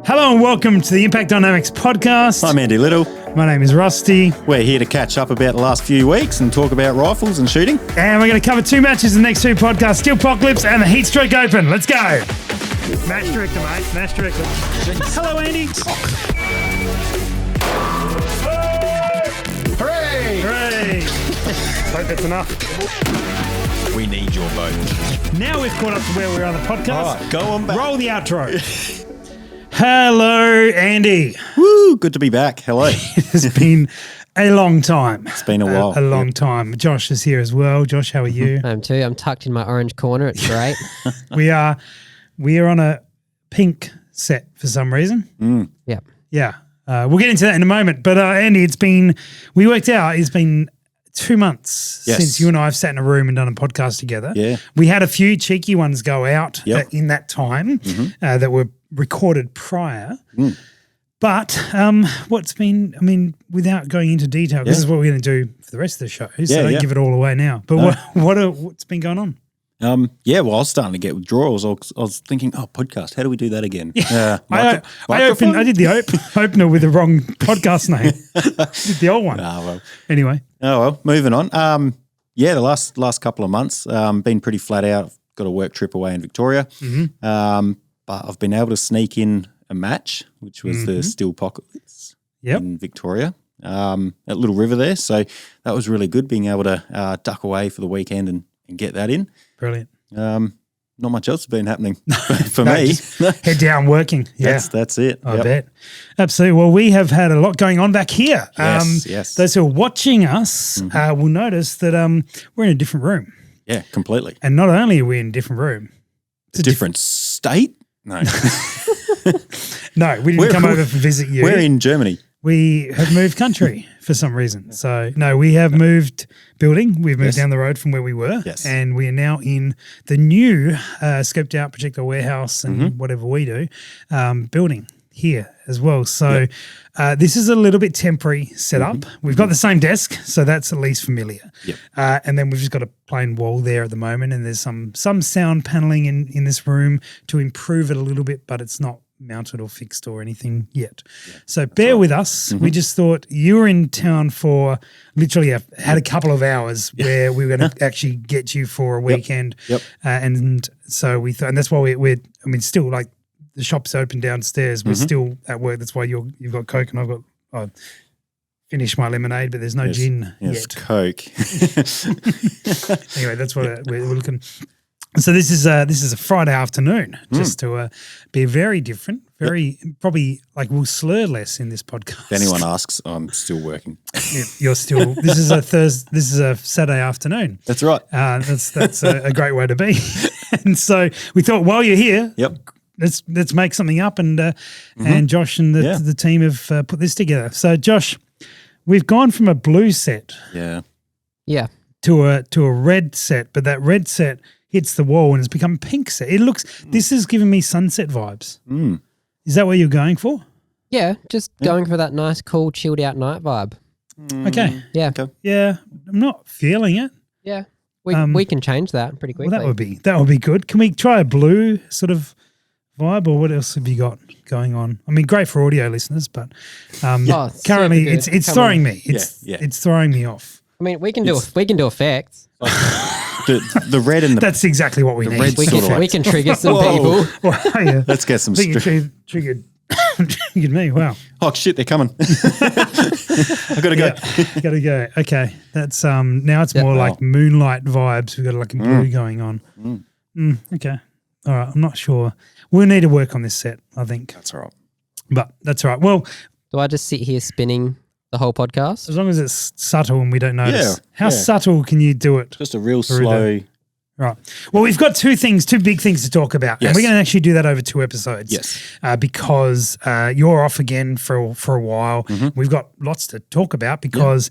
Hello and welcome to the Impact Dynamics podcast. I'm Andy Little. My name is Rusty. We're here to catch up about the last few weeks and talk about rifles and shooting. And we're going to cover two matches in the next two podcasts, Steelpocalypse and the Heatstroke Open. Let's go. Match director, mate. Match director. Hello, Andy. Hooray! Hooray. Hope that's enough. We need your vote. Now we've caught up to where we are on the podcast. All right, go on back. Roll the outro. Hello, Andy. Woo, good to be back. Hello. It has been a long time. It's been a while. A long time. Josh is here as well. Josh, how are you? I am too. I'm tucked in my orange corner. It's great. We are on a pink set for some reason. Yeah. Yeah. We'll get into that in a moment. But Andy, it's been 2 months Yes. since you and I have sat in a room and done a podcast together. Yeah. We had a few cheeky ones go out in that time that were recorded prior. But without going into detail, this is what we're going to do for the rest of the show. So don't give it all away now. But what's been going on? Well, I was starting to get withdrawals. I was thinking, podcast, how do we do that again? I did the opener with the wrong podcast name. Did the old one. Anyway. Oh, well, moving on. The last couple of months, been pretty flat out. Got a work trip away in Victoria. But I've been able to sneak in a match, which was the Steelpocalypse in Victoria, at Little River there. So that was really good, being able to duck away for the weekend and get that in. Brilliant. Not much else has been happening for me. Head down working. Yeah. That's it. I bet. Absolutely. Well, we have had a lot going on back here. Yes. Those who are watching us will notice that we're in a different room. Yeah, completely. And not only are we in a different room. It's a different state? No. No, we didn't come over to visit you. We're in Germany. We have moved country for some reason. So, no, we have moved building. We've moved down the road from where we were. Yes. And we are now in the new scoped out projectile warehouse and whatever we do, building here as well. So this is a little bit temporary setup. We've got the same desk, so that's at least familiar. Yep. And then we've just got a plain wall there at the moment, and there's some sound paneling in this room to improve it a little bit, but it's not mounted or fixed or anything yet. Yeah, so bear with us. We just thought you were in town for literally had a couple of hours where we were going to actually get you for a weekend. Yep. And so we thought, and that's why we're still like the shop's open downstairs. We're still at work. That's why you've got Coke and I've finished my lemonade, but there's no gin yet. Coke. Anyway, that's what we're looking. So this is a Friday afternoon, just to be very different, probably like we'll slur less in this podcast. If anyone asks, I'm still working. You're still. This is a Thursday. This is a Saturday afternoon. That's right. That's a great way to be. And so we thought, while you're here, let's make something up. And Josh and the team have put this together. So Josh, we've gone from a blue set, to a red set, but that red set hits the wall and it's become pink set. This is giving me sunset vibes. Is that what you're going for? Yeah, just going for that nice, cool, chilled out night vibe. Okay. Yeah. Okay. Yeah, I'm not feeling it. Yeah. We can change that pretty quickly. Well, that would be good. Can we try a blue sort of vibe, or what else have you got going on? I mean, great for audio listeners, but currently it's throwing me. It's throwing me off. I mean, we can do effects. The red and the that's exactly what we need. We can trigger some people. Well, let's get some triggered me. Wow. Oh shit, they're coming. I gotta go. Gotta go. Okay, that's now it's more like moonlight vibes. We've got like a blue going on. Okay, all right. I'm not sure. We'll need to work on this set, I think. That's all right. But that's all right. Well, do I just sit here spinning the whole podcast? As long as it's subtle and we don't notice. How subtle can you do it? Just a real slow. Right. Well, we've got two big things to talk about. Yes. And we're going to actually do that over 2 episodes. Yes. Because you're off again for a while. We've got lots to talk about because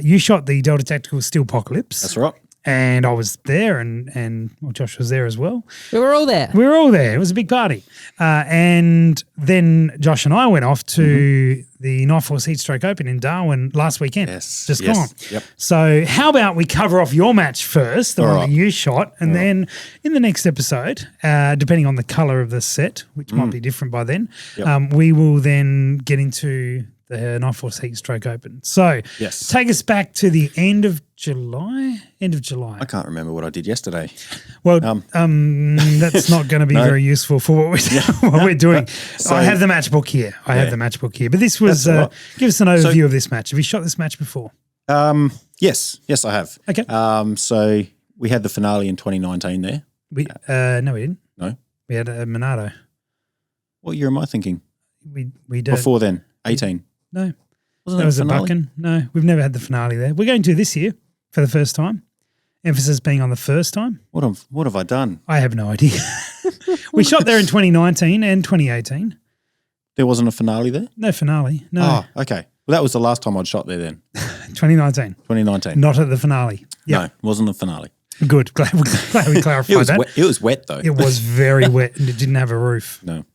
you shot the Delta Tactical Steelpocalypse. That's right. and I was there, and Josh was there as well. We were all there. We were all there. It was a big party. And then Josh and I went off to the Knife Force Heat Stroke Open in Darwin last weekend. Just gone. Yep. So how about we cover off your match first, the one that you shot, and then in the next episode, depending on the colour of the set, which might be different by then, we will then get into the Knife Force Heat Stroke Open. So take us back to the end of July. I can't remember what I did yesterday. Well, that's not going to be very useful for what we're doing. So, I have the match book here. But this was give us an overview of this match. Have you shot this match before? Yes, I have. Okay. So we had the finale in 2019 there. No, we didn't. No, we had a Monado. What year am I thinking? We did before then. 18. No, wasn't that was a finale? Buchan. No, we've never had the finale there. We're going to this year for the first time. Emphasis being on the first time. What have I done? I have no idea. We shot there in 2019 and 2018. There wasn't a finale there? No finale. No. Oh, okay. Well, that was the last time I'd shot there then. 2019. 2019. Not at the finale. Yep. No, it wasn't the finale. Good. Glad we clarified that. It was wet though. It was very wet and it didn't have a roof. No.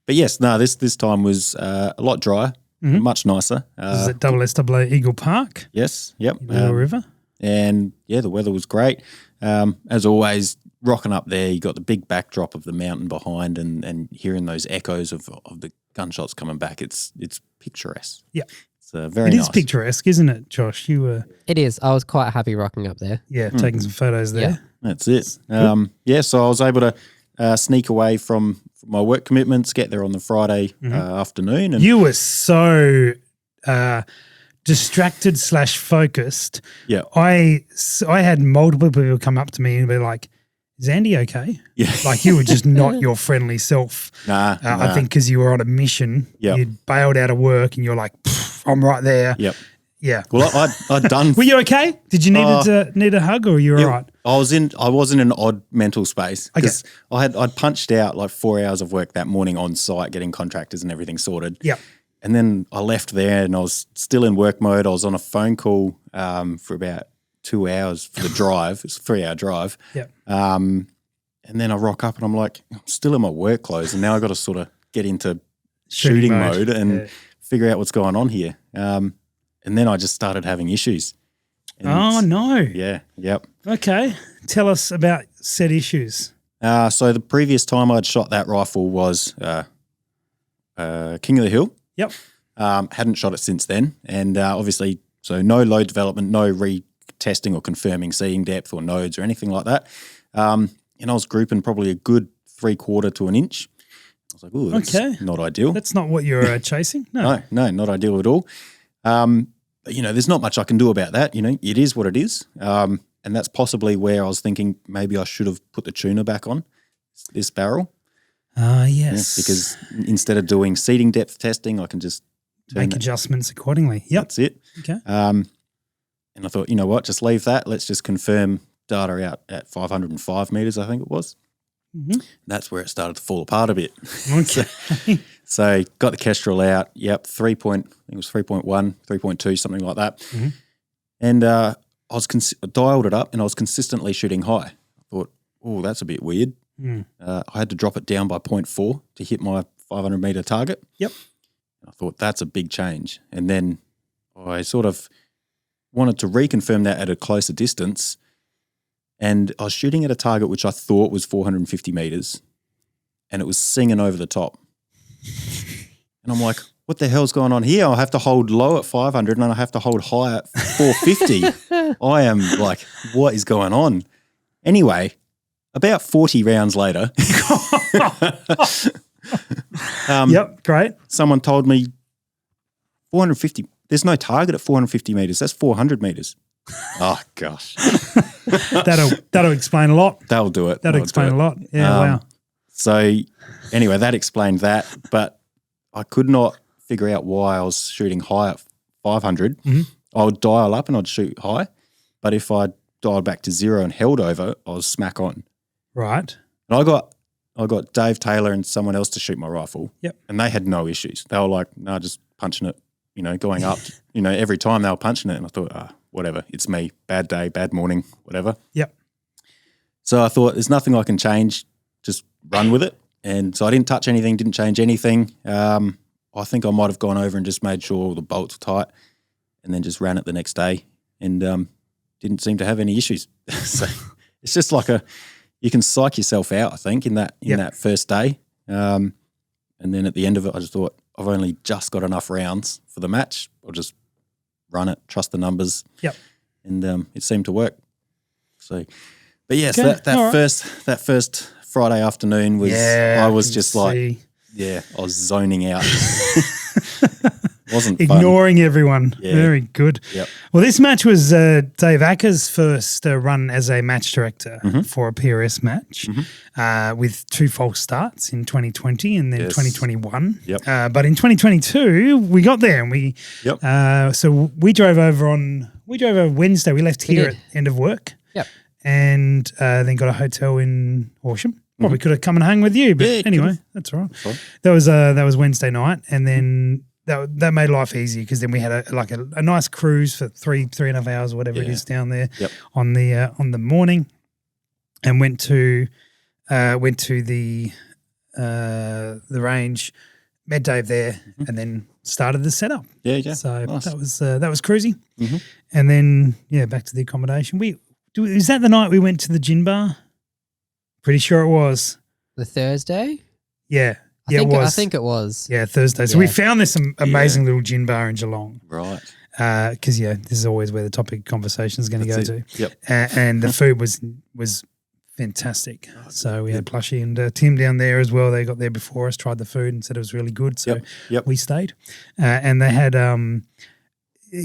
But yes, this time was a lot drier, much nicer. This is at SSAA Eagle Park. Yes, yep. Little River. And yeah, the weather was great. As always, rocking up there, you got the big backdrop of the mountain behind and hearing those echoes of the gunshots coming back. It's picturesque. Yeah. It's very nice. It is picturesque, isn't it, Josh? You were... It is. I was quite happy rocking up there. Yeah, taking some photos there. Yeah. That's it. So I was able to sneak away from my work commitments, get there on the Friday afternoon. And you were so distracted / focused. Yeah. I had multiple people come up to me and be like, is Andy okay? Yeah. Like you were just not your friendly self. Nah. I think because you were on a mission. Yep. You'd bailed out of work and you're like, I'm right there. Yep. Yeah. Well, I'd done. Were you okay? Did you need a hug or were you all right? I was in an odd mental space because I'd punched out like 4 hours of work that morning on site, getting contractors and everything sorted. Yeah. And then I left there and I was still in work mode. I was on a phone call for about 2 hours for the drive. It's a 3-hour drive. Yeah. And then I rock up and I'm like, I'm still in my work clothes and now I've got to sort of get into shooting mode and figure out what's going on here. And then I just started having issues. And oh, no. Yeah, yep. Okay. Tell us about said issues. So the previous time I'd shot that rifle was King of the Hill. Yep. Hadn't shot it since then. And obviously, so no load development, no retesting or confirming seeing depth or nodes or anything like that. And I was grouping probably a good 3/4 to an inch. I was like, ooh, that's not ideal. That's not what you're chasing? No. No, not ideal at all. But, there's not much I can do about that. It is what it is. And that's possibly where I was thinking maybe I should have put the tuner back on this barrel. Yes. Because instead of doing seating depth testing, I can just make adjustments accordingly. Yep. That's it. Okay. And I thought, you know what, just leave that. Let's just confirm data out at 505 meters, I think it was. Mm-hmm. That's where it started to fall apart a bit. Okay. So got the Kestrel out. Yep, 3.1, 3.2, something like that. Mm-hmm. And I was dialed it up and I was consistently shooting high. I thought, oh, that's a bit weird. Mm. I had to drop it down by 0.4 to hit my 500 meter target. Yep. I thought that's a big change. And then I sort of wanted to reconfirm that at a closer distance. And I was shooting at a target which I thought was 450 meters and it was singing over the top. And I'm like, what the hell's going on here? I have to hold low at 500 and I have to hold high at 450. I am like, what is going on? Anyway, about 40 rounds later. Yep, great. Someone told me 450, there's no target at 450 meters. That's 400 meters. Oh, gosh. That'll explain a lot. That'll do it. That'll explain a lot. Yeah, wow. So anyway, that explained that, but I could not figure out why I was shooting high at 500. Mm-hmm. I would dial up and I'd shoot high, but if I dialed back to 0 and held over, I was smack on. Right. And I got Dave Taylor and someone else to shoot my rifle. Yep. And they had no issues. They were like, no, just punching it, going up. Every time they were punching it. And I thought, whatever. It's me. Bad day, bad morning, whatever. Yep. So I thought there's nothing I can change. Just run with it. And so I didn't touch anything, didn't change anything. I think I might have gone over and just made sure all the bolts were tight and then just ran it the next day and didn't seem to have any issues. So it's just like you can psych yourself out, I think, in that first day. And then at the end of it, I just thought, I've only just got enough rounds for the match. I'll just run it, trust the numbers. Yep. And it seemed to work. So, but yes, Okay. that first Friday afternoon was, I was just like, I was zoning out. Wasn't ignoring fun. everyone. Yeah. Very good. Yep. Well, this match was Dave Acker's first run as a match director for a PRS match with 2 false starts in 2020 and then 2021. Yep. But in 2022, we got there and we so we drove over Wednesday. We left here at the end of work. Yep. And then got a hotel in Horsham. Probably could have come and hung with you, but anyway, that's all right. Fine. That was Wednesday night, and then that made life easy because then we had a nice cruise for 3.5 hours or whatever it is down there on the morning, and went to the range, met Dave there, and then started the setup. Yeah. So nice. that was cruisy, and then back to the accommodation. Is that the night we went to the gin bar? Pretty sure it was. The Thursday? Yeah. It was. I think it was. Yeah, Thursday. So we found this amazing little gin bar in Geelong. Right. Because, this is always where the topic of conversation is going to go to. Yep. And the food was fantastic. So we had Plushy and Tim down there as well. They got there before us, tried the food and said it was really good. So we stayed. And they had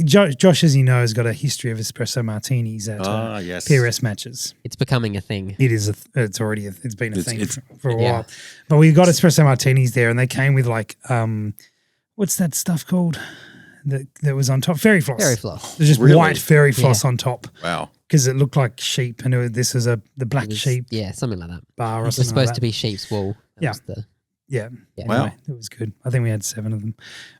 Josh, as you know, has got a history of espresso martinis at PRS matches. It's becoming a thing. It is. It's already. It's been a thing for a while. But we got espresso martinis there, and they came with what's that stuff called? That was on top. Fairy floss. Fairy floss. There's just white fairy floss on top. Wow. Because it looked like sheep, and this was the black sheep. Yeah, something like that. Bar or it was something supposed like to be sheep's wool. Yeah. Wow. Anyway, it was good. I think we had 7 of them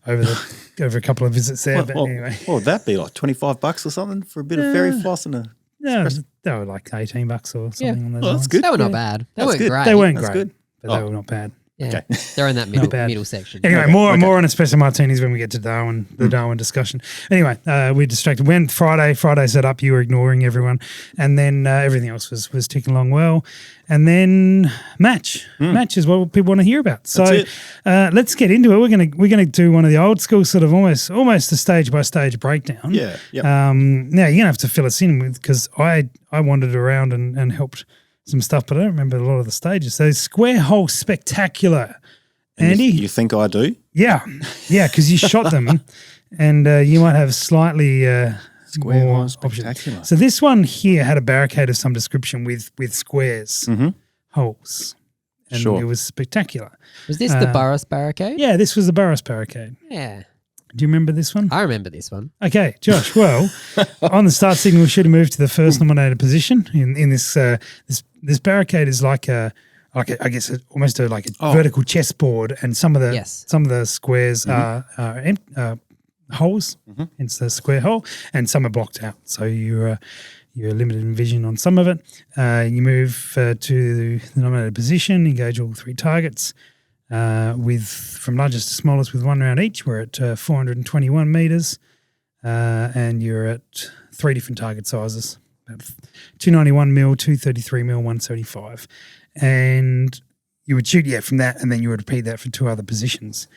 over a couple of visits there. Anyway. What would that be, like $25 or something for a bit of fairy floss and a they were like $18 or something on those lines. That's good. They were not bad. They weren't great. They weren't great, good. but they were not bad. Yeah. Okay. They're in that middle section. Anyway, more on espresso martinis when we get to Darwin, the Darwin discussion. Anyway, we distracted. When Friday set up, you were ignoring everyone, and then everything else was ticking along well. And then match is what people want to hear about. So let's get into it. We're gonna do one of the old school sort of almost a stage by stage breakdown. Yeah. Yep. Now you're gonna have to fill us in with because I wandered around and helped some stuff, but I don't remember a lot of the stages. So Square Hole Spectacular, Andy. You think I do? Yeah, because you shot them, and you might have slightly Square more Hole Spectacular. options. So this one here had a barricade of some description with squares, holes, and it was spectacular. Was this the Burris barricade? Yeah, this was the Burris barricade. Yeah. Do you remember this one? I remember this one. Okay, Josh. Well, on the start signal, should have moved to the first nominated position in this. This barricade is like I guess almost like a vertical chessboard, and some of the squares are holes. It's the square hole, and some are blocked out. So you're limited in vision on some of it. You move to the nominated position, engage all 3 targets. From largest to smallest with 1 round each. We're at 421 meters, and you're at 3 different target sizes, about 291 mil, 233 mil, 175, and you would shoot from that, and then you would repeat that for 2 other positions.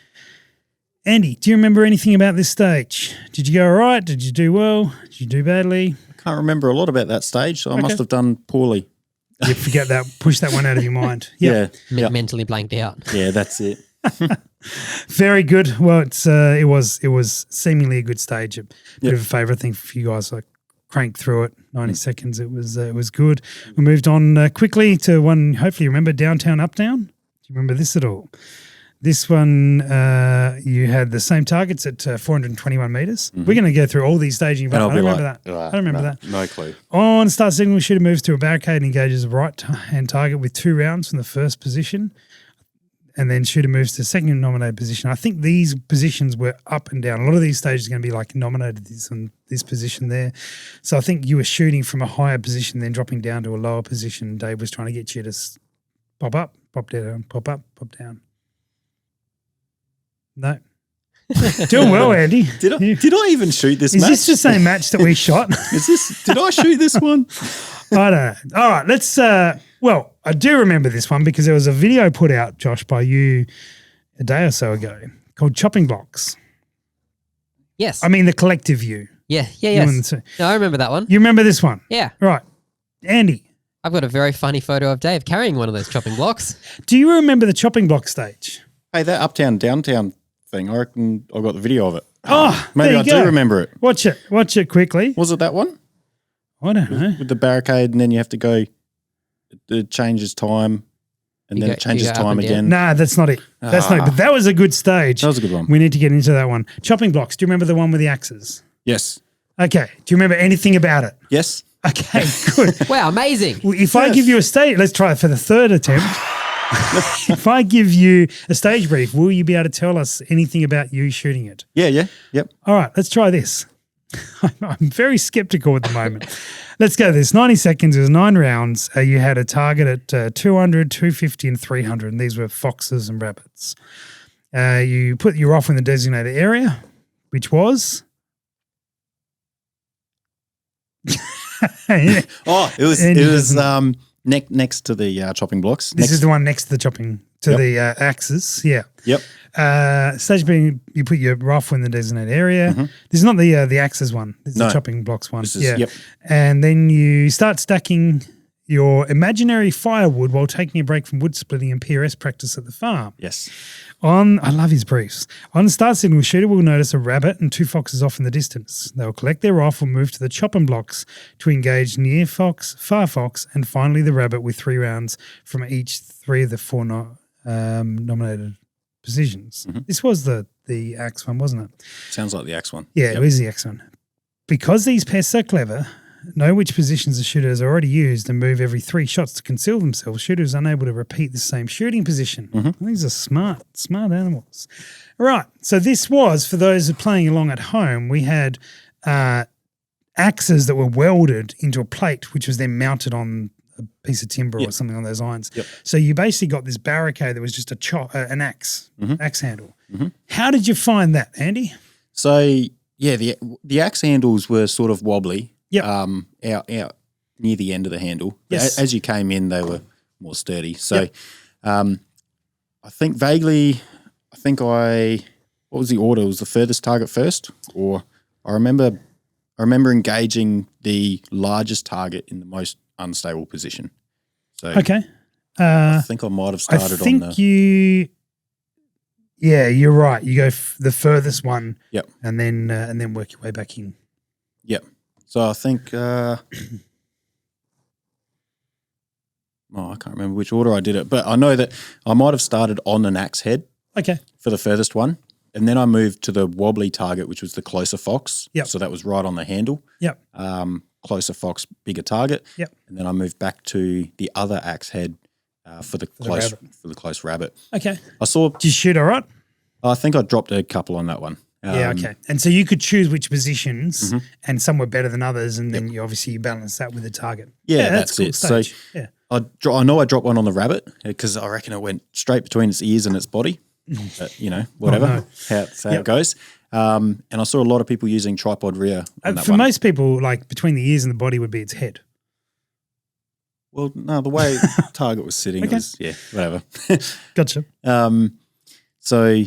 Andy, do you remember anything about this stage? Did you go all right? Did you do well? Did you do badly? I can't remember a lot about that stage, so I must have done poorly. You forget that, push that one out of your mind. Yeah. Mentally blanked out. Yeah, that's it. Very good. Well, it was seemingly a good stage. A bit of a favourite thing for you guys. Like cranked through it, 90 seconds. It was good. We moved on quickly to one. Hopefully, you remember Downtown Uptown. Do you remember this at all? This one, you had the same targets at 421 metres. We're going to go through all these staging, but I don't remember that. I don't remember that. No clue. On start signal, shooter moves to a barricade and engages a right-hand target with 2 rounds from the first position. and then shooter moves to second nominated position. I think these positions were up and down. A lot of these stages are going to be like nominated this position there. So I think you were shooting from a higher position, then dropping down to a lower position. Dave was trying to get you to pop up, pop down, pop up, pop down. No. Doing well, Andy. Did I even shoot this match? Is this the same match that we shot? Did I shoot this one? I don't know. All right, let's well, I do remember this one because there was a video put out, Josh, by you a day or so ago called Chopping Blocks. Yes. I mean the collective you. Yes. No, I remember that one. You remember this one? Yeah. Right. Andy. I've got a very funny photo of Dave carrying one of those chopping blocks. Do you remember the chopping block stage? Hey, that uptown, downtown thing, I reckon I got the video of it. Oh, maybe I do remember it. Watch it quickly. Was it that one? I don't know. With the barricade and then you have to go, it changes time and then it changes time again. Nah, that's not it. That's not it. But that was a good stage. That was a good one. We need to get into that one. Chopping blocks. Do you remember the one with the axes? Yes. Okay. Do you remember anything about it? Yes. Okay, good. Wow, amazing. Well, if I give you a stage, let's try it for the third attempt. If I give you a stage brief, will you be able to tell us anything about you shooting it? Yeah. Yep. All right, let's try this. I'm very skeptical at the moment. Let's go this. 90 seconds, it was 9 rounds. You had a target at 200, 250 and 300, and these were foxes and rabbits. You put your rifle in the designated area, which was... It was next to the chopping blocks. This is the one next to the chopping, the axes. Yeah. Yep. Stage being, you put your rifle in the designated area. Mm-hmm. This is not the axes one. This is the chopping blocks one. Yep. And then you start stacking your imaginary firewood while taking a break from wood splitting and PRS practice at the farm. Yes. I love his briefs. On the start signal, shooter will notice a rabbit and 2 foxes off in the distance. They will collect their rifle, move to the chopping blocks to engage near fox, far fox, and finally the rabbit with 3 rounds from each 3 of the 4 nominated positions. Mm-hmm. This was the axe one, wasn't it? Sounds like the axe one. Yeah, it was the axe one. Because these pests are clever, know which positions the shooter has already used and move every 3 shots to conceal themselves, shooter is unable to repeat the same shooting position. Mm-hmm. These are smart animals. Right, so this was, for those playing along at home, we had axes that were welded into a plate, which was then mounted on a piece of timber or something on those lines. Yep. So you basically got this barricade that was just an axe, axe handle. Mm-hmm. How did you find that, Andy? So, yeah, the axe handles were sort of wobbly. Yep. Out near the end of the handle. Yes. As you came in, they were more sturdy. So, I think vaguely, what was the order? Was the furthest target first? Or I remember engaging the largest target in the most unstable position. So okay. I think I might have started on the... Yeah, you're right. You go the furthest one. Yep. And then work your way back in. Yep. So I think, I can't remember which order I did it, but I know that I might have started on an axe head for the furthest one, and then I moved to the wobbly target, which was the closer fox. Yep. So that was right on the handle. Yep. Closer fox, bigger target. Yep. And then I moved back to the other axe head for the close rabbit. Okay. Did you shoot all right? I think I dropped a couple on that one. Okay. And so you could choose which positions, and some were better than others, and then you balance that with the target. Yeah, that's cool it. stage. So I know I dropped one on the rabbit because I reckon it went straight between its ears and its body. But, whatever, that's how it goes. And I saw a lot of people using tripod rear on that for one. most people, like between the ears and the body would be its head. Well, no, the way target was sitting, it was, whatever. Gotcha. So...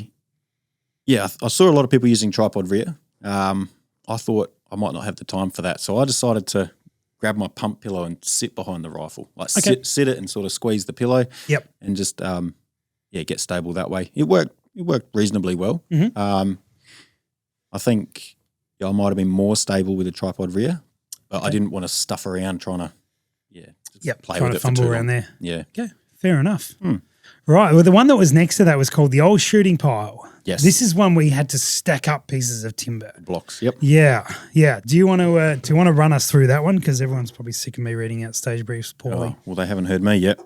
yeah, I saw a lot of people using tripod rear. I thought I might not have the time for that, so I decided to grab my pump pillow and sit behind the rifle, sit it and sort of squeeze the pillow. Yep. And just get stable that way. It worked reasonably well. Mm-hmm. I think I might have been more stable with a tripod rear, but I didn't want to stuff around trying to play with it, fumble for too around long. there. Yeah. Okay, fair enough. Right. Well, the one that was next to that was called the old shooting pile. Yes. This is one where you had to stack up pieces of timber. Blocks. Yep. Yeah. Yeah. Do you want to run us through that one? Because everyone's probably sick of me reading out stage briefs poorly. Oh, well, they haven't heard me yet.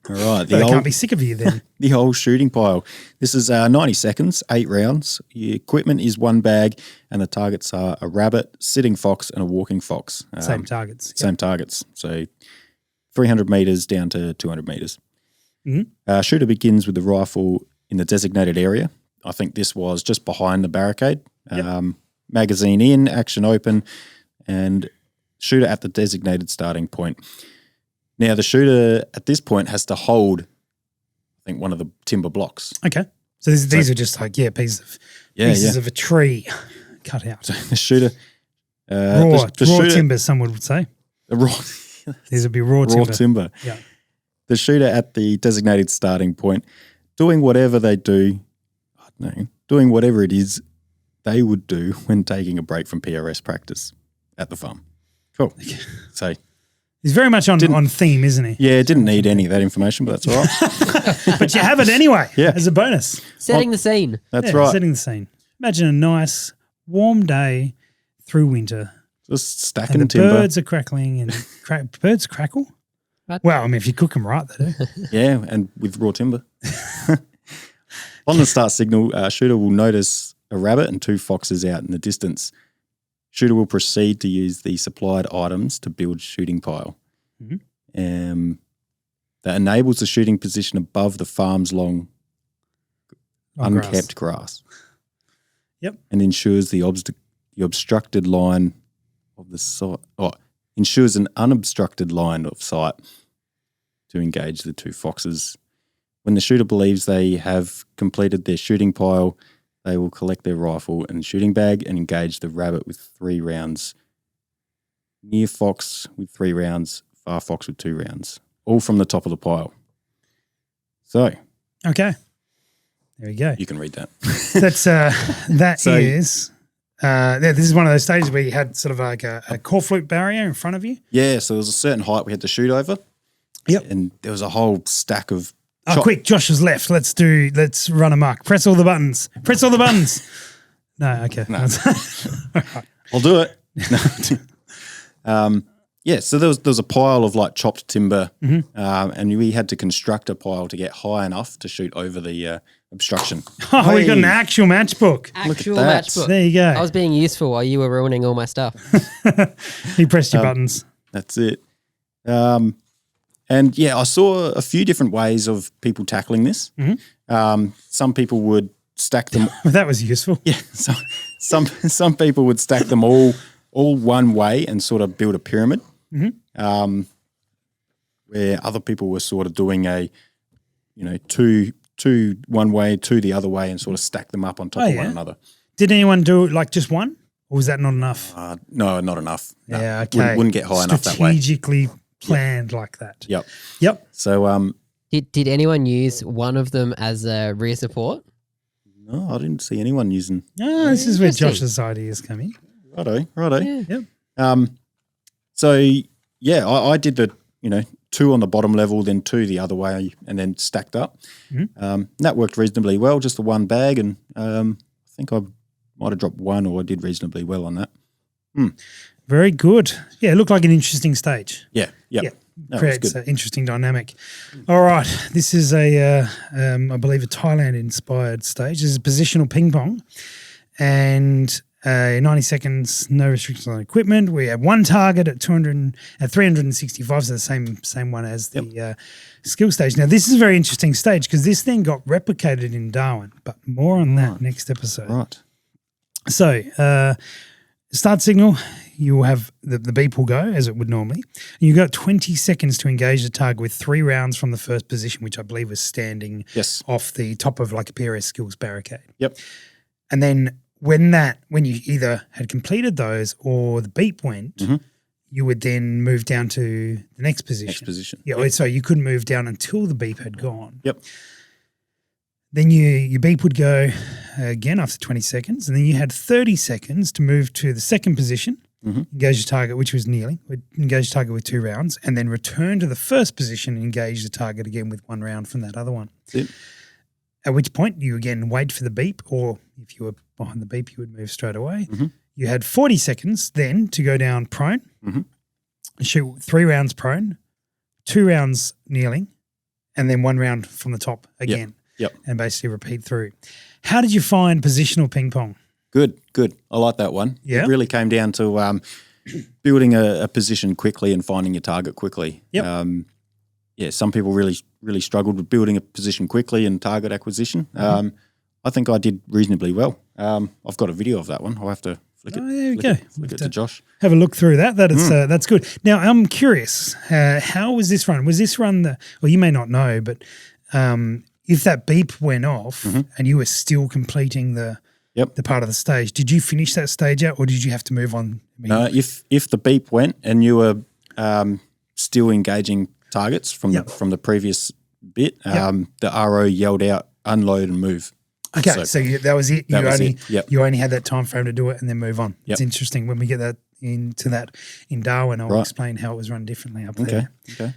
All right. I can't be sick of you then. The old shooting pile. This is 90 seconds, 8 rounds. The equipment is 1 bag, and the targets are a rabbit, sitting fox, and a walking fox. Same targets. Same targets. So 300 metres down to 200 metres. Shooter begins with the rifle in the designated area. I think this was just behind the barricade. Magazine in, action open, and shooter at the designated starting point. Now, the shooter at this point has to hold, I think, one of the timber blocks. Okay. So these are just like, pieces of a tree cut out. So the shooter... raw timber, some would say. These would be raw timber. Yeah. The shooter at the designated starting point, doing whatever they do, doing whatever it is they would do when taking a break from PRS practice at the farm. Cool. So... He's very much on theme, isn't he? Yeah, didn't need any of that information, but that's all right. But you have it anyway as a bonus. Setting the scene. That's right. Setting the scene. Imagine a nice, warm day through winter. Just stacking and the timber. Birds are crackling and birds crackle? What? Well, I mean, if you cook them right, they do. Yeah, and with raw timber. On the start signal, shooter will notice a rabbit and 2 foxes out in the distance. Shooter will proceed to use the supplied items to build shooting pile. That enables the shooting position above the farm's long unkept grass. Yep. And ensures the obstructed line of the sight. Ensures an unobstructed line of sight to engage the 2 foxes. When the shooter believes they have completed their shooting pile, they will collect their rifle and shooting bag and engage the rabbit with 3 rounds, near fox with 3 rounds, far fox with 2 rounds, all from the top of the pile. So. Okay. There we go. You can read that. This is one of those stages where you had sort of like a corflute barrier in front of you. Yeah, so there was a certain height we had to shoot over. Yep. And there was a whole stack of... quick, Josh has left. Let's run amok. Press all the buttons. No, okay. No. I'll do it. So there was a pile of like chopped timber, and we had to construct a pile to get high enough to shoot over the obstruction. Oh, we got an actual matchbook. Actual matchbook. There you go. I was being useful while you were ruining all my stuff. You pressed your buttons. That's it. And yeah, I saw a few different ways of people tackling this. Some people would stack them. That was useful. Yeah. Some people would stack them all one way and sort of build a pyramid. Where other people were sort of doing a, two one way, 2 the other way, and sort of stack them up on top of one another. Did anyone do like just one, or was that not enough? No, not enough. No. Yeah, okay. Wouldn't get high enough that way. Strategically planned like that. Yep. So, Did anyone use one of them as a rear support? No, I didn't see anyone using. This is where Josh's ideas come in. Righto. Yeah. Yep. So yeah, I did the 2 on the bottom level, then 2 the other way, and then stacked up. That worked reasonably well. Just the 1 bag, and I think I might have dropped 1, or I did reasonably well on that. Very good. Yeah, it looked like an interesting stage. Yeah. No, creates an interesting dynamic. All right, this is I believe a Thailand-inspired stage. This is positional ping pong, and 90 seconds, no restrictions on equipment. We have 1 target at 365, so the same one as the skill stage. Now, this is a very interesting stage because this then got replicated in Darwin, but more on that next episode. Right. So, start signal. You will have the beep will go as it would normally. And you've got 20 seconds to engage the target with 3 rounds from the first position, which I believe was standing off the top of like a PRS skills barricade. Yep. And then when you either had completed those or the beep went, you would then move down to the next position. Yeah. So you couldn't move down until the beep had gone. Yep. Then your beep would go again after 20 seconds, and then you had 30 seconds to move to the second position, engage the target, which was kneeling, engage the target with 2 rounds, and then return to the first position and engage the target again with 1 round from that other one. That's it. At which point you again wait for the beep, or if you were behind the beep, you would move straight away. You had 40 seconds then to go down prone, shoot 3 rounds prone, 2 rounds kneeling, and then 1 round from the top again. Yep. And basically repeat through. How did you find positional ping pong? Good. I like that one. Yeah. It really came down to building a position quickly and finding your target quickly. Yep. Some people really struggled with building a position quickly and target acquisition. I think I did reasonably well. I've got a video of that one. I'll have to flick it. Oh, there we go. Flick it to Josh. Have a look through that. That's good. Now, I'm curious, how was this run? Was this run well, you may not know, but if that beep went off and you were still completing the part of the stage, did you finish that stage out or did you have to move on? No, if the beep went and you were still engaging targets from the previous bit, the RO yelled out, unload and move. Okay, so that was it. You only had that time frame to do it and then move on. Yep. It's interesting when we get that into that in Darwin. I'll explain how it was run differently up there. Okay.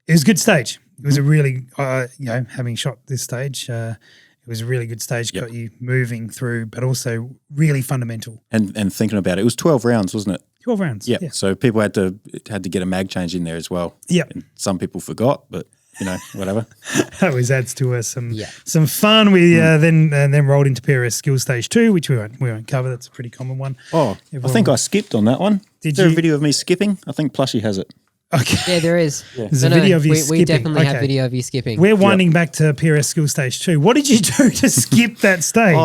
It was a good stage. It was a really, having shot this stage, it was a really good stage. Got you moving through, but also really fundamental. And thinking about it, it was 12 rounds, wasn't it? 12 rounds. Yeah. So people had to get a mag change in there as well. Yeah. Some people forgot, but whatever. That always adds to some fun. We then rolled into PRS skill stage 2, which we won't cover. That's a pretty common one. Oh, I think I skipped on that one. Is there a video of me skipping? I think Plushy has it. Okay. Yeah, there is. Yeah. There's a video of you skipping. We definitely have video of you skipping. We're winding back to PRS skill stage 2. What did you do to skip that stage?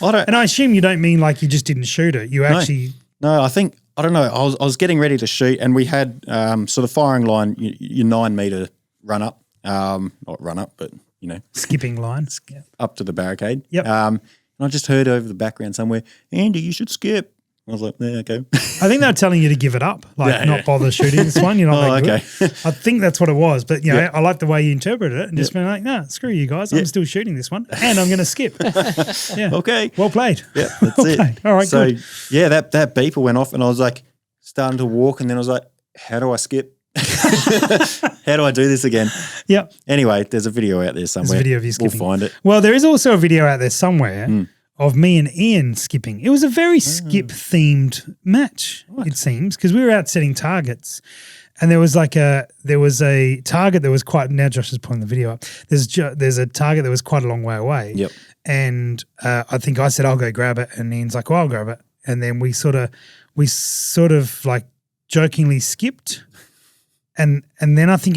And I assume you don't mean like you just didn't shoot it. You actually... No, I don't know. I was getting ready to shoot and we had, so the firing line, your 9 metre run up. Not run up, but skipping line up to the barricade. Yep. And I just heard over the background somewhere, Andy, you should skip. I was like, yeah, okay. I think they were telling you to give it up, not bother shooting this one. You're not that good. I think that's what it was. But I like the way you interpreted it and just been like, nah, screw you guys. I'm still shooting this one and I'm going to skip. Okay. Well played. Yeah, that's it. Played. All right, so, good. Yeah, that beeper went off and I was like starting to walk and then I was like, how do I skip? How do I do this again? Yeah. Anyway, there's a video out there somewhere. There's a video of you skipping. We'll find it. Well, there is also a video out there somewhere of me and Ian skipping. It was a very skip-themed match, it seems, because we were out setting targets. And there was a target that was quite, now Josh is pulling the video up. There's a target that was quite a long way away. Yep. And I think I said, I'll go grab it. And Ian's like, well, I'll grab it. And then we sort of like jokingly skipped. And then I think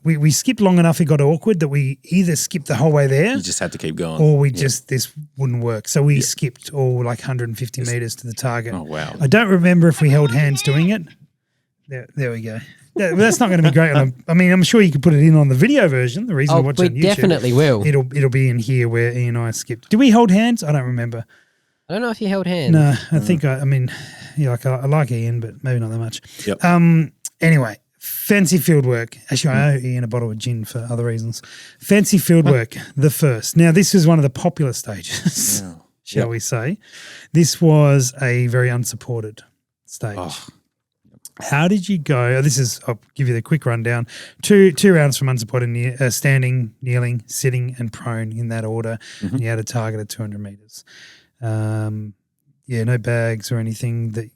we skipped long enough, it got awkward that we either skipped the whole way there. You just had to keep going. Or this wouldn't work. So we skipped all like 150 metres to the target. Oh, wow. I don't remember if we held hands doing it. There we go. That's not going to be great. I'm sure you could put it in on the video version. The reason to watch it on YouTube. We definitely will. It'll be in here where Ian and I skipped. Did we hold hands? I don't remember. I don't know if you held hands. No, I think I like Ian, but maybe not that much. Yep. Anyway, fancy field work. Actually, I owe Ian a bottle of gin for other reasons. Fancy field work, the first. Now, this is one of the popular stages, shall we say. This was a very unsupported stage. Oh. How did you go? I'll give you the quick rundown. Two rounds from unsupported, standing, kneeling, sitting, and prone in that order. And you had a target of 200 metres. No bags or anything that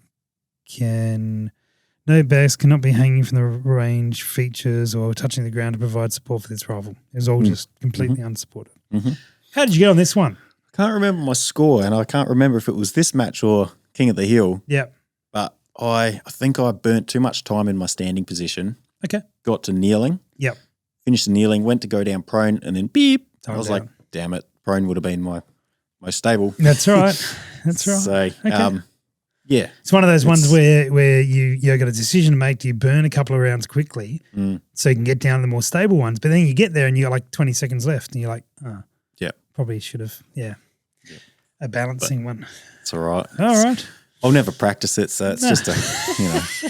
no bags cannot be hanging from the range features or touching the ground to provide support for this rifle. It was all just completely unsupported. How did you get on this one? I can't remember my score and I can't remember if it was this match or King of the Hill. Yeah. But I think I burnt too much time in my standing position. Okay. Got to kneeling. Yep. Finished the kneeling, went to go down prone and then beep. Time I was down. like, damn it, prone would have been my most stable. That's right. That's right. So, okay. It's one of those ones where you got a decision to make. Do you burn a couple of rounds quickly so you can get down to the more stable ones? But then you get there and you got like 20 seconds left and you're like, probably should have, a balancing one. It's all right. All right. I'll never practice it, so it's just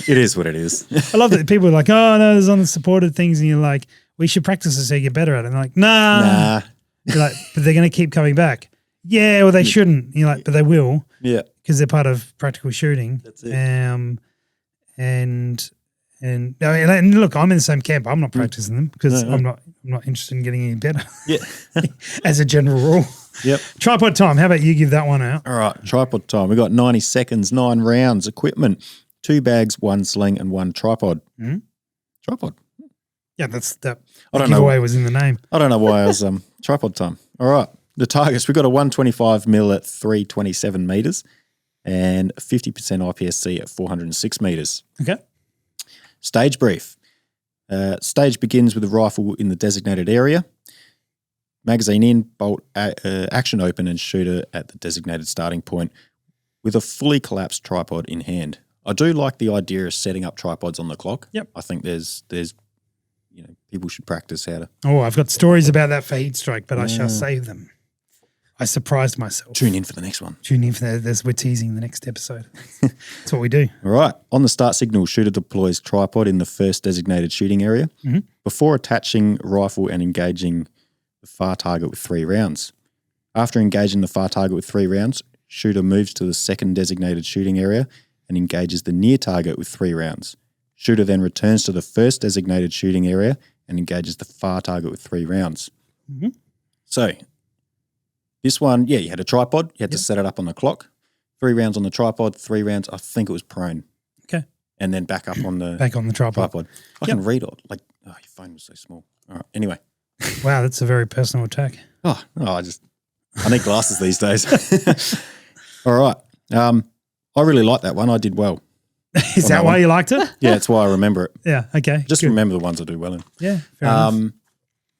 it is what it is. I love that people are like, oh, no, there's unsupported things, and you're like, we should practice it so you get better at it. And they're like, nah. You're like, but they're going to keep coming back. Yeah, well, they shouldn't. And you're like, but they will. Yeah. Because they're part of practical shooting. That's it. And look, I'm in the same camp. I'm not practicing them because I'm not interested in getting any better. Yeah. As a general rule. Yep. Tripod time. How about you give that one out? All right. Tripod time. We got 90 seconds, 9 rounds, equipment, 2 bags, 1 sling, and 1 tripod. Tripod. Yeah, that's that. I don't giveaway know. was in the name. I don't know why I was tripod time. All right. The targets, we've got a 125 mil at 327 meters and 50% IPSC at 406 meters. Okay. Stage brief. Stage begins with the rifle in the designated area. Magazine in, bolt action open, and shooter at the designated starting point with a fully collapsed tripod in hand. I do like the idea of setting up tripods on the clock. Yep. I think there's people should practice how to. Oh, I've got stories about that for heat stroke, but I shall save them. I surprised myself. Tune in for the next one. Tune in for that. We're teasing the next episode. That's what we do. All right. On the start signal, shooter deploys tripod in the first designated shooting area before attaching rifle and engaging the far target with 3 rounds. After engaging the far target with 3 rounds, shooter moves to the second designated shooting area and engages the near target with 3 rounds. Shooter then returns to the first designated shooting area and engages the far target with 3 rounds. So this one, you had a tripod. You had to set it up on the clock. 3 rounds on the tripod, 3 rounds, I think it was prone. Okay. And then back up on the tripod. I can read it. Your phone was so small. All right. Anyway. Wow, that's a very personal attack. I need glasses these days. All right. I really like that one. I did well. Is that why you liked it? Yeah, that's why I remember it. Yeah, okay. Just remember the ones I do well in. Yeah, fair enough.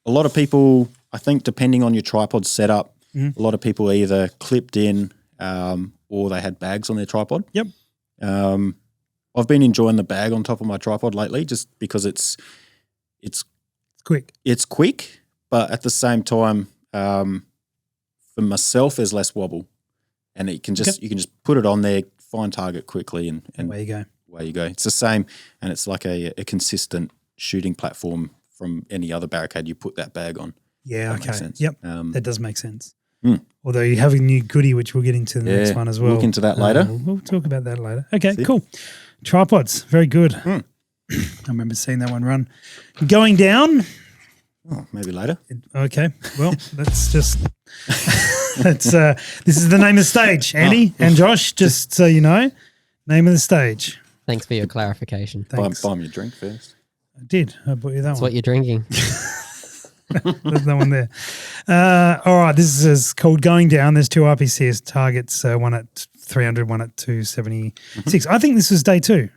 A lot of people, I think depending on your tripod setup, a lot of people either clipped in or they had bags on their tripod. Yep. I've been enjoying the bag on top of my tripod lately just because it's quick. It's quick, but at the same time, for myself, there's less wobble. And you can just put it on there, find target quickly, and away you go. Away you go. It's the same, and it's like a consistent shooting platform from any other barricade. You put that bag on. Yeah, okay. Yep, that does make sense. Although you have a new goodie, which we'll get into the next one as well. We'll look into that later. We'll talk about that later. Okay, cool. Tripods, very good. I remember seeing that one run. Going down. Oh, maybe later. Okay, well, let's just... this is the name of the stage, Andy and Josh, just so you know. Name of the stage. Thanks for your clarification. Buy me a drink first. I did. I bought you that one. That's what you're drinking. There's no one there. All right, this is called Going Down. There's 2 RPCS targets, one at 300, one at 276. I think this was day 2.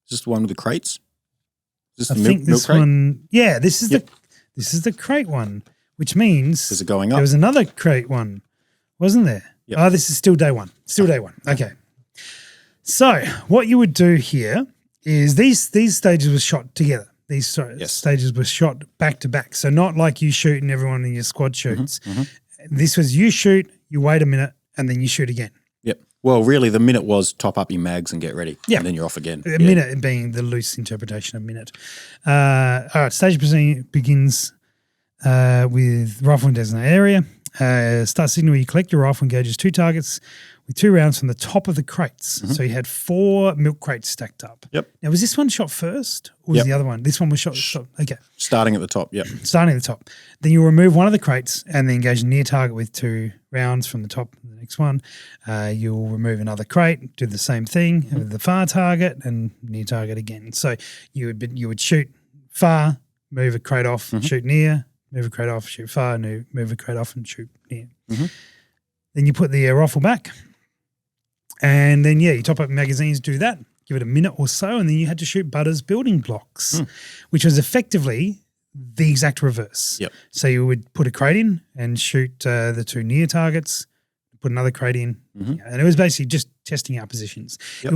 Just the one with the crates? I think this crate? one, this is the crate one, which means is it going up? There was another crate one, wasn't there? Yep. Oh, this is still day 1. Still day 1. Okay. So what you would do here is these stages were shot together. These stages were shot back to back. So not like you shoot and everyone in your squad shoots. This was you shoot, you wait a minute, and then you shoot again. Yep. Well, really, the minute was top up your mags and get ready. Yeah. And then you're off again. A minute being the loose interpretation of minute. All right, stage begins with rifle in designated area. Start signal, you collect your rifle, engages 2 targets with 2 rounds from the top of the crates. So you had 4 milk crates stacked up. Yep. Now, was this one shot first or was the other one? This one was shot. Okay. Starting at the top, yep. Starting at the top. Then you'll remove one of the crates and then engage near target with 2 rounds from the top of the next one. You'll remove another crate, do the same thing with the far target and near target again. So you would shoot far, move a crate off, shoot near, move a crate off, shoot far, move a crate off and shoot near. Then you put the rifle back and then, you top up magazines, do that, give it a minute or so, and then you had to shoot Butter's building blocks, which was effectively the exact reverse. Yep. So you would put a crate in and shoot the 2 near targets, put another crate in, and it was basically just testing out positions. Yep.